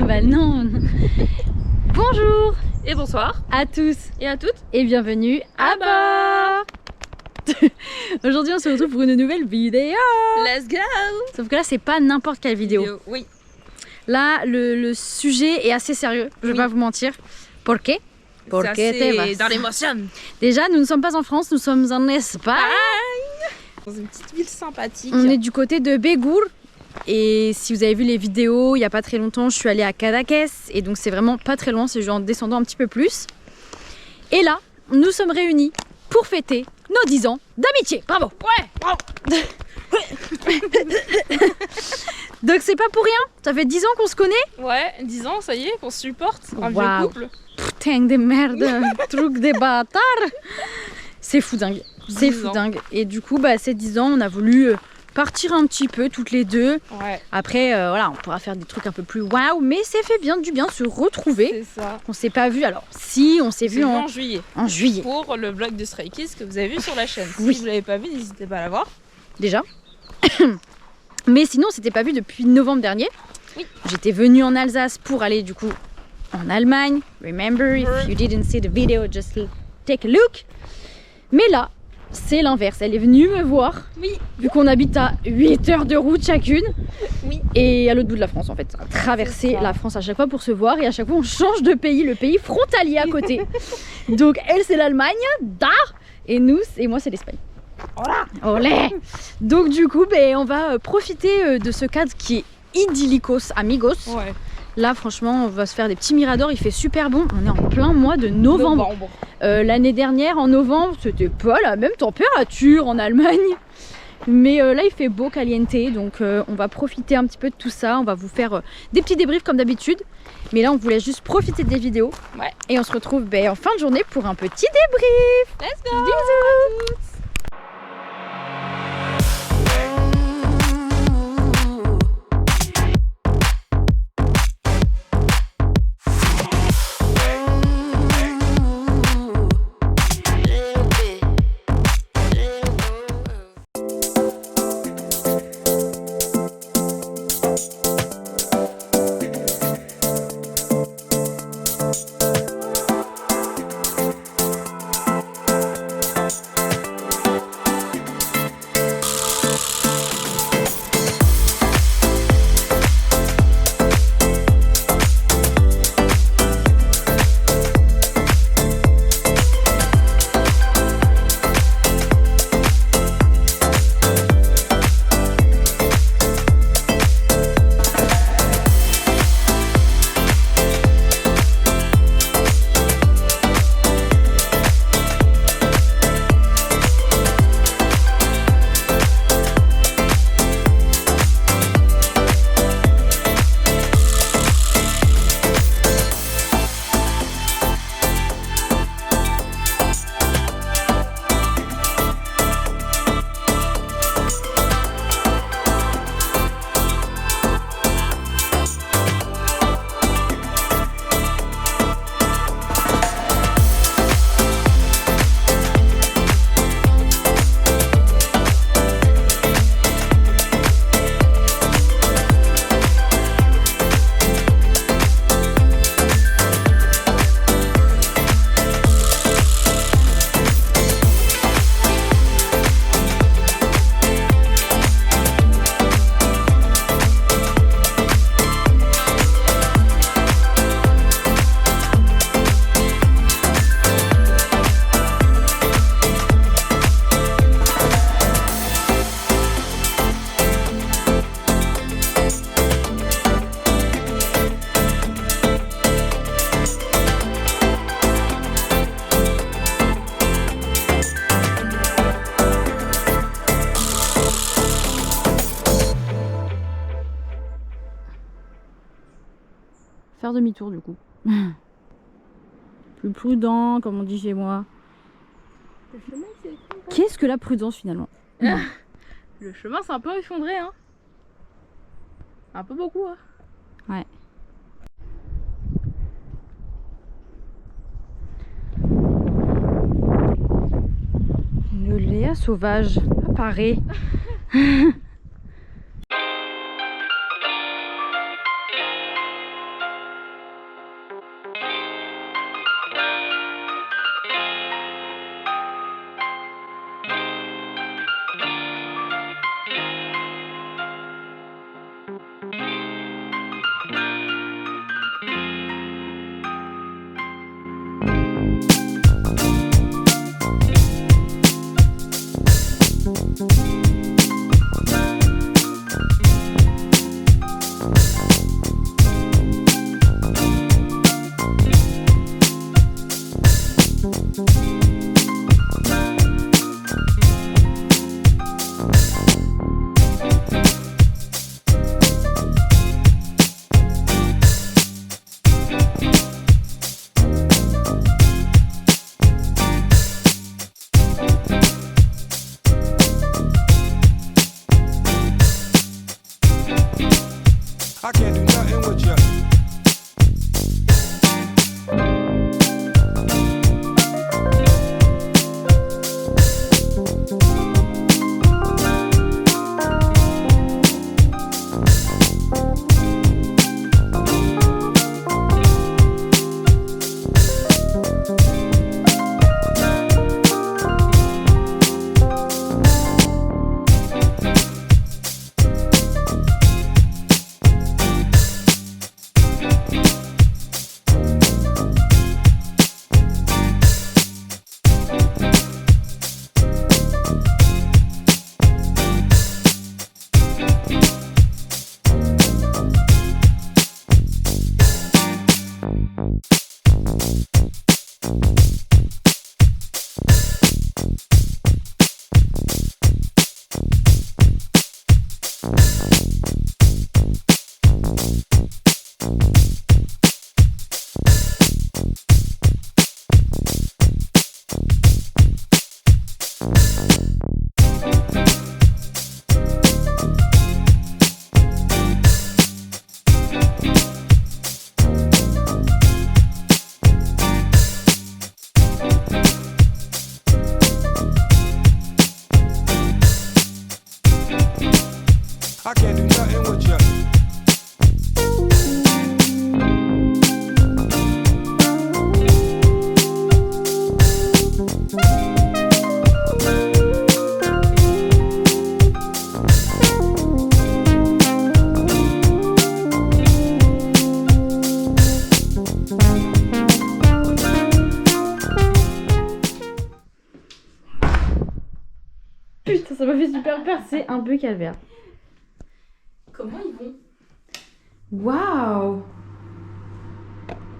Bah non. Bonjour et bonsoir à tous et à toutes et bienvenue à bord. Aujourd'hui on se retrouve pour une nouvelle vidéo. Let's go. Sauf que là c'est pas n'importe quelle vidéo. Oui. Là le sujet est assez sérieux, je vais pas vous mentir. Pourquoi? C'est dans l'émotion. Déjà nous ne sommes pas en France, nous sommes en Espagne. Dans une petite ville sympathique. On est du côté de Bégour. Et si vous avez vu les vidéos, il n'y a pas très longtemps, je suis allée à Cadaqués. Et donc c'est vraiment pas très loin, c'est juste en descendant un petit peu plus. Et là, nous sommes réunis pour fêter nos 10 ans d'amitié. Bravo. Ouais, bravo. Donc c'est pas pour rien, ça fait 10 ans qu'on se connaît. Ouais, 10 ans, ça y est, qu'on se supporte. Un vieux Waouh. couple. Putain de merde, truc des bâtards. C'est fou dingue, c'est fou dingue. Et du coup, bah, ces 10 ans, on a voulu partir un petit peu toutes les deux. Ouais. Après, voilà, on pourra faire des trucs un peu plus waouh, mais c'est fait bien du bien de se retrouver. C'est ça. On s'est pas vu, alors si, on s'est vu en juillet. En juillet. Pour le vlog de Stray Kids que vous avez vu sur la chaîne. Oui. Si vous l'avez pas vu, n'hésitez pas à la voir. Déjà. Mais sinon, on s'était pas vu depuis novembre dernier. Oui. J'étais venue en Alsace pour aller du coup en Allemagne. Remember, if you didn't see the video, just take a look. Mais là, c'est l'inverse. Elle est venue me voir. Oui. Vu qu'on habite à 8 heures de route chacune. Oui. Et à l'autre bout de la France en fait. Traverser la France à chaque fois pour se voir. Et à chaque fois, on change de pays, le pays frontalier à côté. Donc elle, c'est l'Allemagne. Et nous, et moi, c'est l'Espagne. Voilà. Olé. Donc du coup, ben, on va profiter de ce cadre qui est idyllicos amigos. Ouais. Là franchement on va se faire des petits miradors, il fait super bon, on est en plein mois de novembre. L'année dernière en novembre c'était pas la même température en Allemagne. Mais là il fait beau, caliente, donc on va profiter un petit peu de tout ça, on va vous faire des petits débriefs comme d'habitude. Mais là on voulait juste profiter des vidéos. Ouais. Et on se retrouve en fin de journée pour un petit débrief. Let's go. Bisous. Faire demi-tour du coup. Plus prudent, comme on dit chez moi. Qu'est-ce que la prudence finalement? Le chemin c'est un peu effondré, hein. Un peu beaucoup, hein. Ouais. Le Léa sauvage apparaît. I can't do nothing with you. I can't do nothing with you. Putain, ça m'a fait super peur, c'est un peu calvaire. Comment ils vont? Wow!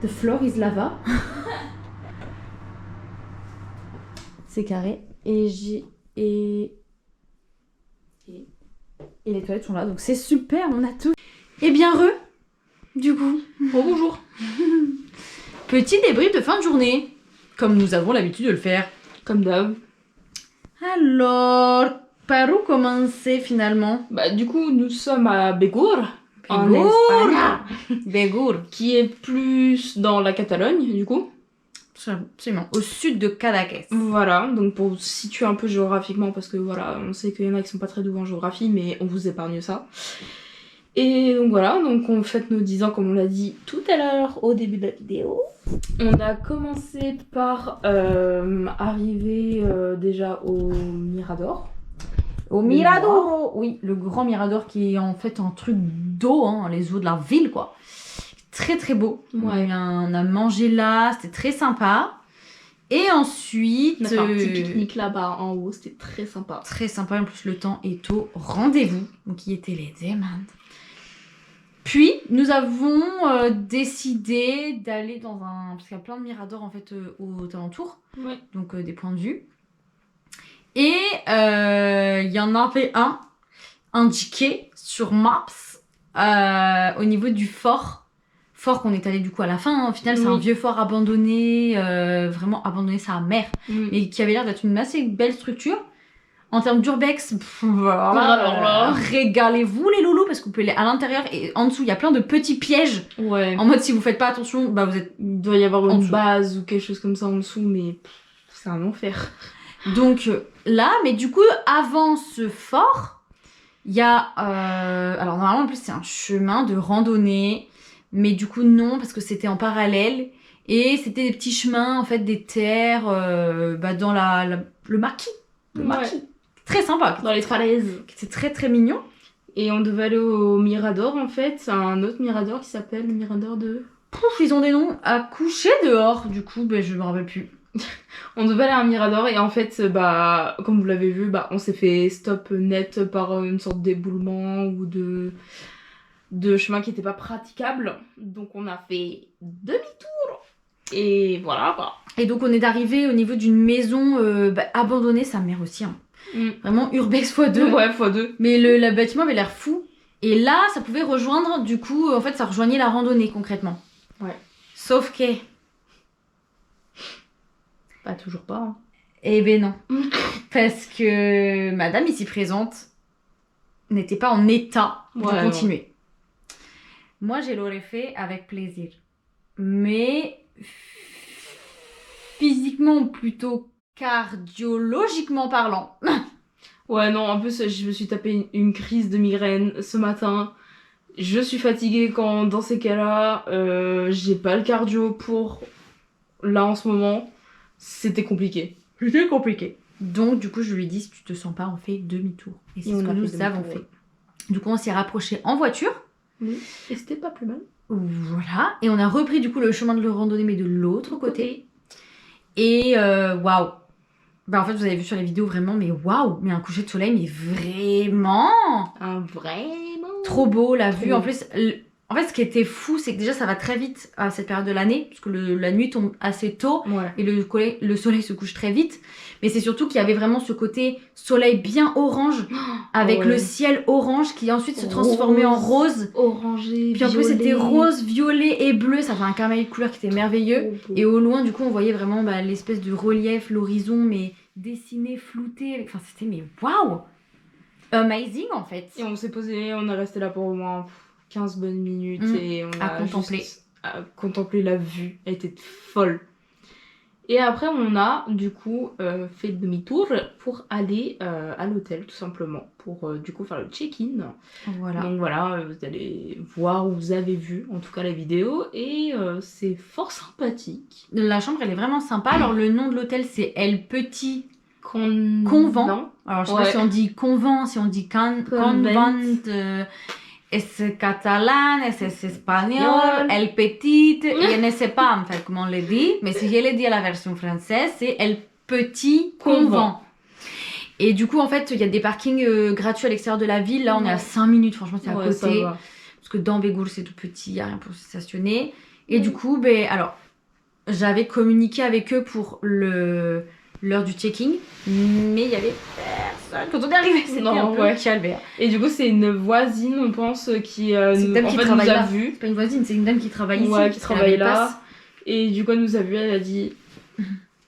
The floor is lava. C'est carré. Et les toilettes sont là, donc c'est super, on a tout. Et bien du coup. Oh, bonjour. Petit débrief de fin de journée, comme nous avons l'habitude de le faire. Comme d'hab. Alors, par où commencer finalement? Bah du coup nous sommes à Bégur. En Bégur. Espagne. Bégur. Qui est plus dans la Catalogne du coup. Absolument, au sud de Cadaqués. Voilà, donc pour vous situer un peu géographiquement, parce que voilà, on sait qu'il y en a qui sont pas très doués en géographie, mais on vous épargne ça. Et donc voilà, donc on fête nos 10 ans comme on l'a dit tout à l'heure au début de la vidéo. On a commencé par arriver déjà au Mirador. Au Mirador, oui, le grand Mirador qui est en fait un truc d'eau, hein, les eaux de la ville quoi. Très très beau. Ouais. On a mangé là, c'était très sympa. Et ensuite... On a fait un petit pique-nique là-bas en haut, c'était très sympa. Très sympa, en plus le temps est au rendez-vous, donc qui était les demandes. Puis nous avons décidé d'aller dans un... Parce qu'il y a plein de miradors en fait aux alentours, Ouais. donc des points de vue. Et il y en avait un indiqué sur Maps au niveau du fort qu'on est allé du coup à la fin. Hein. Au final, c'est un vieux fort abandonné, vraiment abandonné, ça à mer, mais qui avait l'air d'être une assez belle structure. En termes d'urbex, régalez-vous les loulous, parce que vous pouvez aller à l'intérieur et en dessous, il y a plein de petits pièges. Ouais. En mode, si vous faites pas attention, bah vous êtes... Il doit y avoir en une dessous. base ou quelque chose comme ça en dessous, mais c'est un enfer. Donc là, mais du coup, avant ce fort, il y a... alors normalement, en plus, c'est un chemin de randonnée, mais du coup, non, parce que c'était en parallèle. Et c'était des petits chemins, en fait, des terres dans le maquis. Le maquis. Ouais. Très sympa. Dans les falaises. C'est très très mignon. Et on devait aller au Mirador en fait, c'est un autre Mirador qui s'appelle le Mirador de... Pouf, ils ont des noms à coucher dehors, du coup, je me rappelle plus. On devait aller à un Mirador et en fait, bah, comme vous l'avez vu, bah, on s'est fait stop net par une sorte d'éboulement ou de chemin qui n'était pas praticable. Donc on a fait demi-tour. Et voilà quoi. Et donc on est arrivé au niveau d'une maison abandonnée, sa mère aussi. Hein. Vraiment urbex x2. Ouais, x2. Mais le bâtiment avait l'air fou. Et là, ça pouvait rejoindre, du coup, en fait, ça rejoignait la randonnée concrètement. Ouais. Sauf que... Bah, toujours pas. Hein. Eh ben non. Parce que madame ici présente n'était pas en état de continuer. Moi, je l'aurais fait avec plaisir. Mais physiquement plutôt cardiologiquement parlant. Ouais, non, en plus, je me suis tapé une crise de migraine ce matin. Je suis fatiguée dans ces cas-là. J'ai pas le cardio pour là en ce moment. C'était compliqué. Donc, du coup, je lui ai dit, si tu te sens pas, on fait demi-tour. Et c'est ce que nous avons fait. Du coup, on s'est rapprochés en voiture. Oui, et c'était pas plus mal. Voilà. Et on a repris, du coup, le chemin de randonnée, mais de l'autre côté. Et waouh. Bah, en fait, vous avez vu sur les vidéos, vraiment, mais waouh. Mais un coucher de soleil, mais vraiment. Vraiment. Trop beau, la vue. beau. En plus, en fait, ce qui était fou, c'est que déjà, ça va très vite à cette période de l'année, parce que la nuit tombe assez tôt. Ouais. Et le soleil se couche très vite. Mais c'est surtout qu'il y avait vraiment ce côté soleil bien orange, avec le ciel orange qui ensuite se transformait en rose. Orangé, Puis en plus, c'était rose, violet et bleu. Ça fait un camail de couleur qui était merveilleux. Et au loin, du coup, on voyait vraiment l'espèce de relief, l'horizon, mais dessiné, flouté. Enfin, c'était, mais waouh! Amazing, en fait. Et on s'est posé, on est resté là pour au moins 15 bonnes minutes. Et on à a contempler. juste contempler la vue. Elle était folle. Et après, on a du coup fait demi-tour pour aller à l'hôtel, tout simplement, pour du coup faire le check-in. Voilà. Donc voilà, vous allez voir où vous avez vu, en tout cas la vidéo, et c'est fort sympathique. La chambre, elle est vraiment sympa. Alors, le nom de l'hôtel, c'est El Petit Convent. Alors, je sais pas si on dit convent, si on dit convent. Es catalan, es espagnol, El Petit. Je ne sais pas en fait comment on le dit, mais si je le dis à la version française, c'est El Petit Convent. Et du coup, en fait, il y a des parkings gratuits à l'extérieur de la ville. Là, on est à 5 minutes, franchement, c'est à côté. Parce que dans Bégour, c'est tout petit, il n'y a rien pour se stationner. Et du coup, alors, j'avais communiqué avec eux pour l'heure du check-in, mais il y avait personne. Quand on est arrivé, c'était un peu calvaire. Et du coup, c'est une voisine, on pense, qui nous a vu. C'est pas une voisine, c'est une dame qui travaille ici. Ouais, qui travaille là. Et du coup, elle nous a vu, elle a dit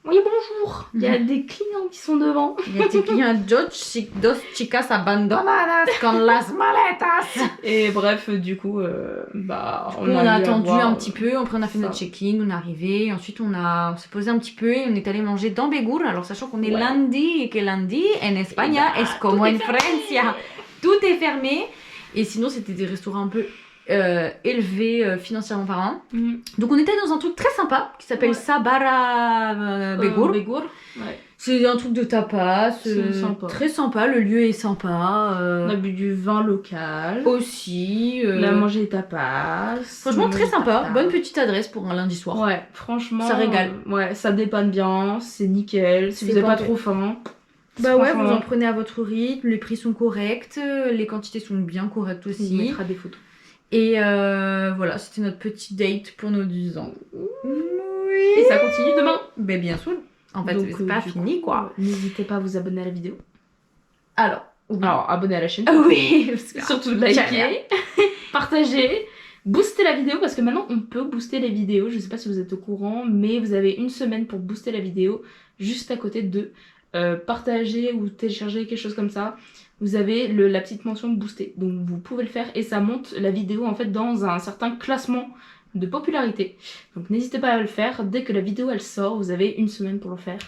oui, bonjour, il y a des clients qui sont devant. Il y a des clients, dos chicas abandonadas con las maletas. Et bref, du coup, on a attendu un petit peu, après on a fait notre check-in, on est arrivé, ensuite on s'est posé un petit peu et on est allé manger dans Bégour, alors sachant qu'on est lundi et que lundi en Espagne es como en Francia, tout est fermé. Et sinon c'était des restaurants un peu élevés financièrement parlant. Donc on était dans un truc très sympa qui s'appelle Sabara Bégour. C'est un truc de tapas, très sympa, le lieu est sympa. On a bu du vin local. Aussi. On a mangé des tapas. Franchement très sympa, bonne petite adresse pour un lundi soir. Ouais, franchement. Ça régale. Ouais, ça dépanne bien, c'est nickel. Si vous n'avez pas trop faim. Bah ouais, vous en prenez à votre rythme, les prix sont corrects, les quantités sont bien correctes aussi. On mettra des photos. Et voilà, c'était notre petit date pour nos 10 ans. Oui. Et ça continue demain. Ben bien sûr. En fait, c'est pas fini quoi. N'hésitez pas à vous abonner à la vidéo. Alors, abonner à la chaîne. Oui, surtout liker, partager, booster la vidéo parce que maintenant on peut booster les vidéos. Je sais pas si vous êtes au courant, mais vous avez une semaine pour booster la vidéo juste à côté de partager ou télécharger quelque chose comme ça. Vous avez la petite mention booster, donc vous pouvez le faire et ça monte la vidéo en fait dans un certain classement de popularité. Donc n'hésitez pas à le faire, dès que la vidéo elle sort, vous avez une semaine pour le faire.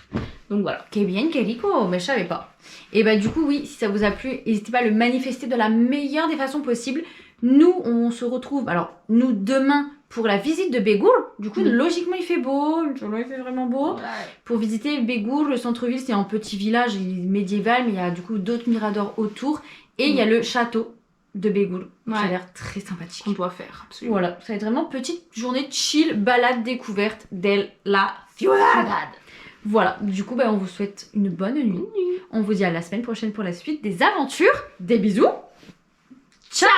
Donc voilà. Que bien, que rico, mais je savais pas. Et bah du coup oui, si ça vous a plu, n'hésitez pas à le manifester de la meilleure des façons possibles. Nous, on se retrouve, alors nous demain pour la visite de Bégour. Du coup, logiquement, il fait beau, il fait vraiment beau. Ouais. Pour visiter Bégour, le centre-ville, c'est un petit village médiéval, mais il y a du coup d'autres miradors autour. Et il y a le château de Bégour, qui a l'air très sympathique. On doit faire, absolument. Voilà, ça va être vraiment petite journée chill, balade découverte de la ciudad. Voilà, du coup, on vous souhaite une bonne nuit. On vous dit à la semaine prochaine pour la suite des aventures. Des bisous. Ciao!